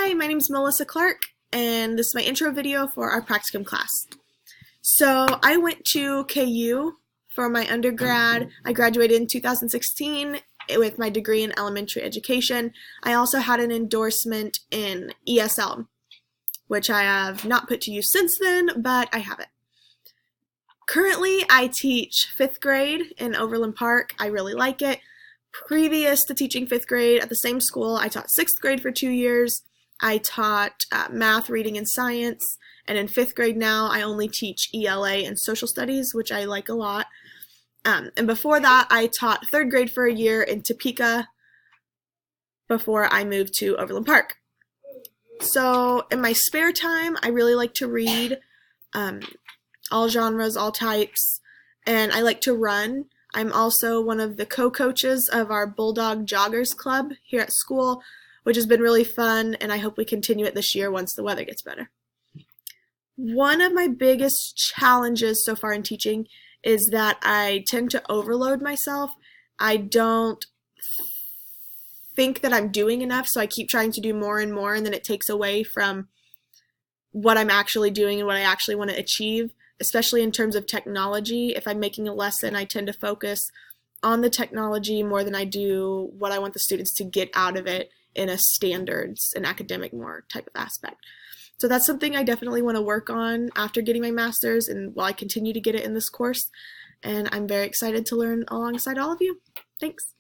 Hi, my name is Melissa Clark, and this is my intro video for our practicum class. So I went to KU for my undergrad. I graduated in 2016 with my degree in elementary education. I also had an endorsement in ESL, which I have not put to use since then, but I have it. Currently, I teach 5th grade in Overland Park. I really like it. Previous to teaching 5th grade at the same school, I taught 6th grade for 2 years. I taught math, reading, and science, and in 5th grade now I only teach ELA and social studies, which I like a lot. And before that, I taught 3rd grade for a year in Topeka before I moved to Overland Park. So in my spare time, I really like to read, all genres, all types, and I like to run. I'm also one of the co-coaches of our Bulldog Joggers Club here at school, which has been really fun, and I hope we continue it this year once the weather gets better. One of my biggest challenges so far in teaching is that I tend to overload myself. I don't think that I'm doing enough, so I keep trying to do more and more, and then it takes away from what I'm actually doing and what I actually want to achieve, especially in terms of technology. If I'm making a lesson, I tend to focus on the technology more than I do what I want the students to get out of it in a standards and academic more type of aspect. So that's something I definitely want to work on after getting my master's and while I continue to get it in this course. And I'm very excited to learn alongside all of you. Thanks.